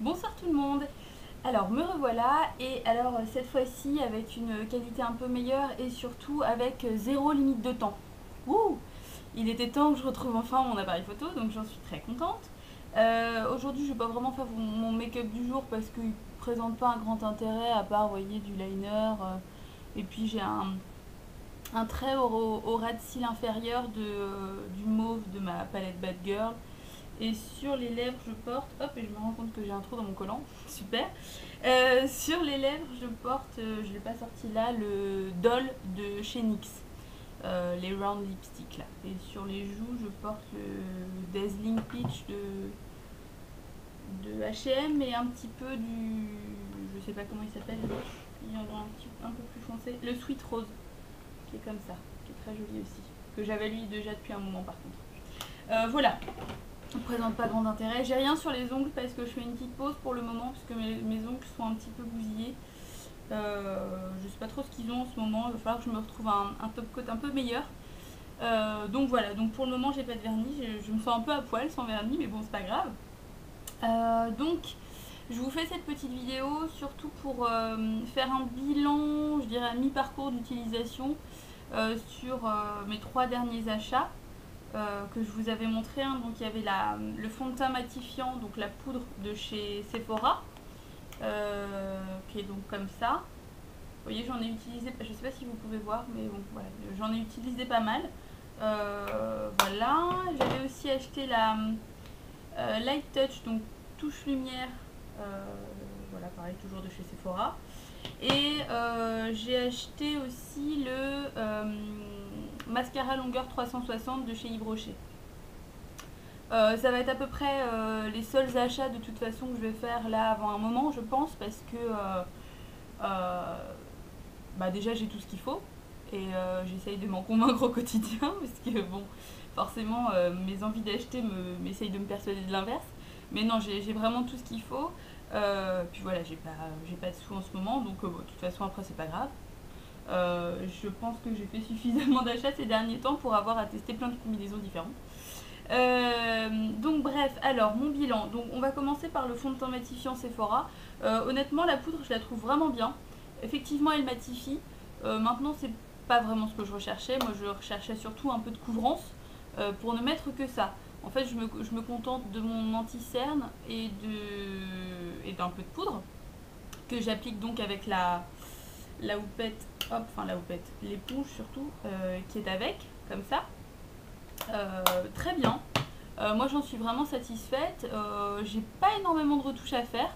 Bonsoir tout le monde. Alors me revoilà et alors cette fois-ci avec une qualité un peu meilleure et surtout avec zéro limite de temps. Ouh. Il était temps que je retrouve enfin mon appareil photo donc j'en suis très contente. Aujourd'hui je vais pas vraiment faire mon make-up du jour parce qu'il ne présente pas un grand intérêt à part voyez, du liner et puis j'ai un trait au ras de cils inférieur du mauve de ma palette Bad Girl. Et sur les lèvres, je porte. Hop, et je me rends compte que j'ai un trou dans mon collant. Super. Sur les lèvres, je porte, je ne l'ai pas sorti là, le Doll de chez NYX. Les round lipsticks là. Et sur les joues, je porte le Dazzling Peach de H&M et un petit peu du. Je sais pas comment il s'appelle. Il y en a un peu plus foncé. Le Sweet Rose, qui est comme ça, qui est très joli aussi. Que j'avais lui déjà depuis un moment par contre. Voilà. Ne présente pas grand intérêt. J'ai rien sur les ongles parce que je fais une petite pause pour le moment parce que mes ongles sont un petit peu bousillés. Je sais pas trop ce qu'ils ont en ce moment. Il va falloir que je me retrouve un top coat un peu meilleur. Donc voilà, donc pour le moment j'ai pas de vernis. Je me sens un peu à poil sans vernis, mais bon c'est pas grave. Donc je vous fais cette petite vidéo surtout pour faire un bilan, je dirais à mi-parcours d'utilisation sur mes 3 derniers achats. Que je vous avais montré, hein. Donc il y avait le fond de teint matifiant, donc la poudre de chez Sephora, qui est donc comme ça. Vous voyez, j'en ai utilisé, je ne sais pas si vous pouvez voir, mais bon, voilà, j'en ai utilisé pas mal. Voilà, j'avais aussi acheté la Light Touch, donc touche lumière, voilà, pareil, toujours de chez Sephora. Et j'ai acheté aussi le mascara longueur 360 de chez Yves Rocher. Ça va être à peu près les seuls achats de toute façon que je vais faire là avant un moment, je pense, parce que bah déjà j'ai tout ce qu'il faut et j'essaye de m'en convaincre au quotidien parce que bon, forcément mes envies d'acheter m'essayent de me persuader de l'inverse. Mais non, j'ai vraiment tout ce qu'il faut. Puis voilà, j'ai pas de sous en ce moment, donc bon, de toute façon après c'est pas grave. Je pense que j'ai fait suffisamment d'achats ces derniers temps pour avoir à tester plein de combinaisons différentes. Donc bref, alors mon bilan. Donc on va commencer par le fond de teint matifiant Sephora. Honnêtement, la poudre, je la trouve vraiment bien. Effectivement, elle matifie. Maintenant, c'est pas vraiment ce que je recherchais. Moi, je recherchais surtout un peu de couvrance pour ne mettre que ça. En fait, je me contente de mon anti-cerne et d'un peu de poudre que j'applique donc avec la houppette, hop, enfin la houppette, l'éponge surtout, qui est avec, comme ça. Très bien. Moi j'en suis vraiment satisfaite. J'ai pas énormément de retouches à faire.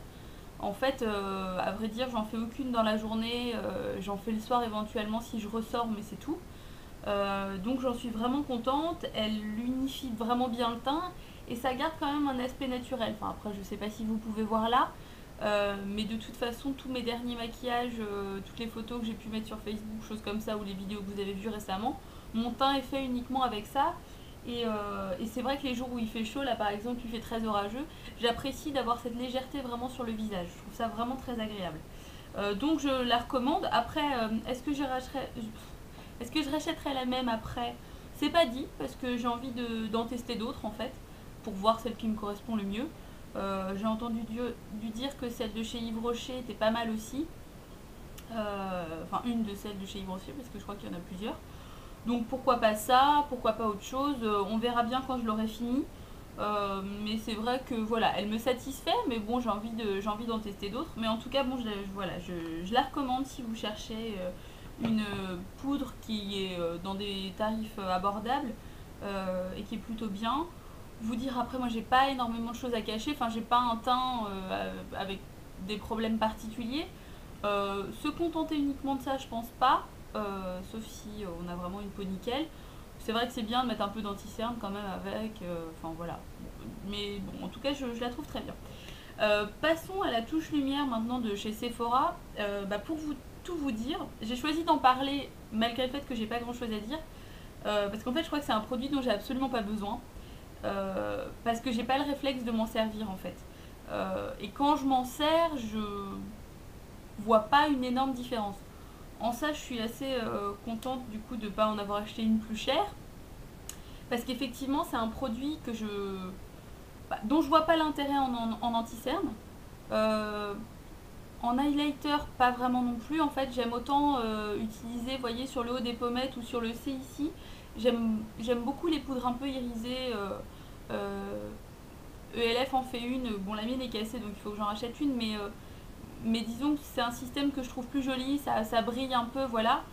En fait, à vrai dire, j'en fais aucune dans la journée. J'en fais le soir éventuellement si je ressors, mais c'est tout. Donc j'en suis vraiment contente. Elle unifie vraiment bien le teint et ça garde quand même un aspect naturel. Enfin après, je sais pas si vous pouvez voir là. Mais de toute façon, tous mes derniers maquillages, toutes les photos que j'ai pu mettre sur Facebook, choses comme ça, ou les vidéos que vous avez vues récemment, mon teint est fait uniquement avec ça. Et c'est vrai que les jours où il fait chaud, là par exemple, il fait très orageux, j'apprécie d'avoir cette légèreté vraiment sur le visage. Je trouve ça vraiment très agréable. Donc je la recommande. Après, est-ce que je rachèterai la même après? C'est pas dit, parce que j'ai envie d'en tester d'autres en fait, pour voir celle qui me correspond le mieux. J'ai entendu dire que celle de chez Yves Rocher était pas mal aussi. Enfin, une de celles de chez Yves Rocher, parce que je crois qu'il y en a plusieurs. Donc pourquoi pas ça, pourquoi pas autre chose, on verra bien quand je l'aurai fini. Mais c'est vrai que voilà, elle me satisfait, mais bon, j'ai envie d'en tester d'autres. Mais en tout cas, bon, voilà, je la recommande si vous cherchez une poudre qui est dans des tarifs abordables et qui est plutôt bien. Vous dire après, moi j'ai pas énormément de choses à cacher, enfin j'ai pas un teint avec des problèmes particuliers. Se contenter uniquement de ça, je pense pas, sauf si on a vraiment une peau nickel. C'est vrai que c'est bien de mettre un peu d'anti-cerne quand même avec, enfin voilà. Mais bon, en tout cas, je la trouve très bien. Passons à la touche lumière maintenant de chez Sephora. Pour tout vous dire, j'ai choisi d'en parler malgré le fait que j'ai pas grand chose à dire, parce qu'en fait, je crois que c'est un produit dont j'ai absolument pas besoin. Parce que j'ai pas le réflexe de m'en servir en fait. Et quand je m'en sers, je vois pas une énorme différence. En ça, je suis assez contente du coup de ne pas en avoir acheté une plus chère. Parce qu'effectivement, c'est un produit dont je vois pas l'intérêt en anti-cerne. Euh, En highlighter, pas vraiment non plus. En fait, j'aime autant utiliser, vous voyez, sur le haut des pommettes ou sur le C ici. J'aime beaucoup les poudres un peu irisées. Euh, ELF en fait une. Bon, la mienne est cassée, donc il faut que j'en rachète une. Mais disons que c'est un système que je trouve plus joli. Ça brille un peu, voilà.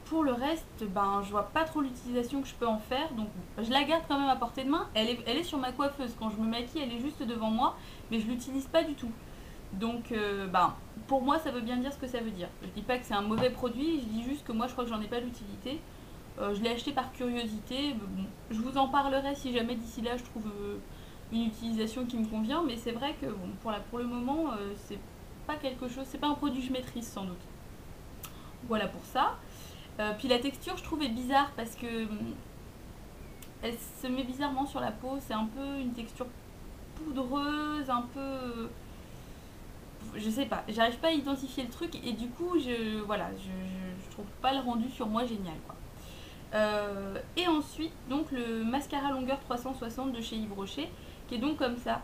Pour le reste, ben, je vois pas trop l'utilisation que je peux en faire. Donc, je la garde quand même à portée de main. Elle est sur ma coiffeuse. Quand je me maquille, elle est juste devant moi. Mais je l'utilise pas du tout. Donc, ben, pour moi, ça veut bien dire ce que ça veut dire. Je dis pas que c'est un mauvais produit, je dis juste que moi, je crois que j'en ai pas d'utilité. Je l'ai acheté par curiosité. Bon, je vous en parlerai si jamais d'ici là je trouve une utilisation qui me convient. Mais c'est vrai que bon, pour le moment, c'est pas quelque chose, c'est pas un produit que je maîtrise sans doute. Voilà pour ça. Puis la texture, je trouve, est bizarre parce que elle se met bizarrement sur la peau. C'est un peu une texture poudreuse, un peu je sais pas, j'arrive pas à identifier le truc et du coup je trouve pas le rendu sur moi génial quoi. Et ensuite donc le mascara longueur 360 de chez Yves Rocher qui est donc comme ça,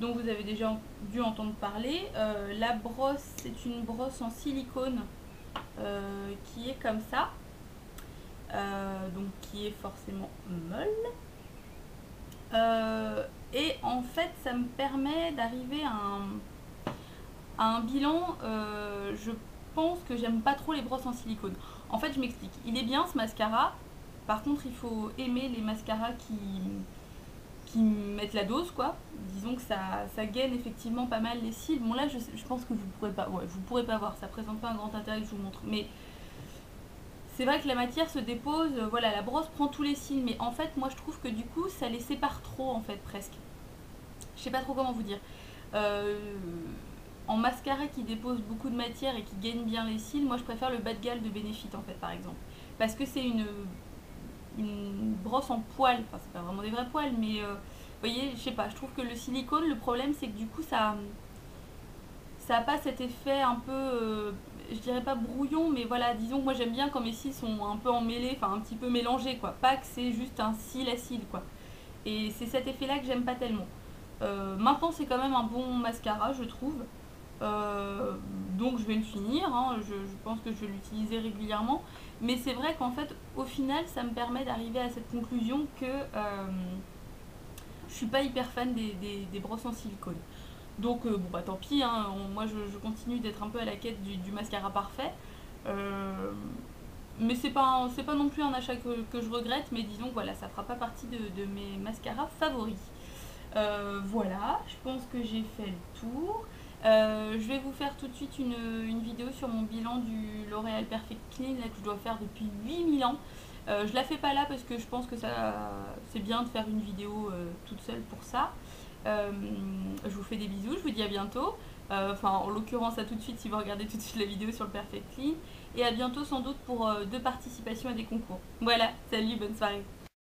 dont vous avez déjà dû entendre parler. La brosse, c'est une brosse en silicone qui est comme ça, donc qui est forcément molle. Et en fait ça me permet d'arriver à un bilan. Je pense que j'aime pas trop les brosses en silicone. En fait, je m'explique. Il est bien ce mascara. Par contre, il faut aimer les mascaras qui mettent la dose, quoi. Disons que ça gaine effectivement pas mal les cils. Bon, là, je pense que vous pourrez pas, ouais, vous pourrez pas voir. Ça présente pas un grand intérêt que je vous montre. Mais c'est vrai que la matière se dépose. Voilà, la brosse prend tous les cils. Mais en fait, moi, je trouve que du coup, ça les sépare trop, en fait, presque. Je sais pas trop comment vous dire. Euh, En mascara qui dépose beaucoup de matière et qui gagne bien les cils, moi je préfère le bas de galle de Benefit en fait par exemple. Parce que c'est une brosse en poils, enfin c'est pas vraiment des vrais poils, mais vous voyez, je sais pas, je trouve que le silicone, le problème c'est que du coup ça a pas cet effet un peu, je dirais pas brouillon, mais voilà, disons que moi j'aime bien quand mes cils sont un peu emmêlés, enfin un petit peu mélangés quoi, pas que c'est juste un cil à cils quoi. Et c'est cet effet là que j'aime pas tellement. Maintenant c'est quand même un bon mascara je trouve. Euh, donc je vais le finir, hein, je pense que je vais l'utiliser régulièrement. Mais c'est vrai qu'en fait, au final, ça me permet d'arriver à cette conclusion que je suis pas hyper fan des brosses en silicone. Donc bon bah tant pis, hein, moi je continue d'être un peu à la quête du mascara parfait. Euh, mais c'est pas non plus un achat que je regrette, mais disons que voilà, ça fera pas partie de mes mascaras favoris. Voilà, je pense que j'ai fait le tour. Je vais vous faire tout de suite une vidéo sur mon bilan du L'Oréal Perfect Clean là, que je dois faire depuis 8000 ans. Je la fais pas là parce que je pense que c'est bien de faire une vidéo toute seule pour ça. Je vous fais des bisous, je vous dis à bientôt. Enfin, en l'occurrence, à tout de suite si vous regardez tout de suite la vidéo sur le Perfect Clean. Et à bientôt sans doute pour deux participations à des concours. Voilà, salut, bonne soirée.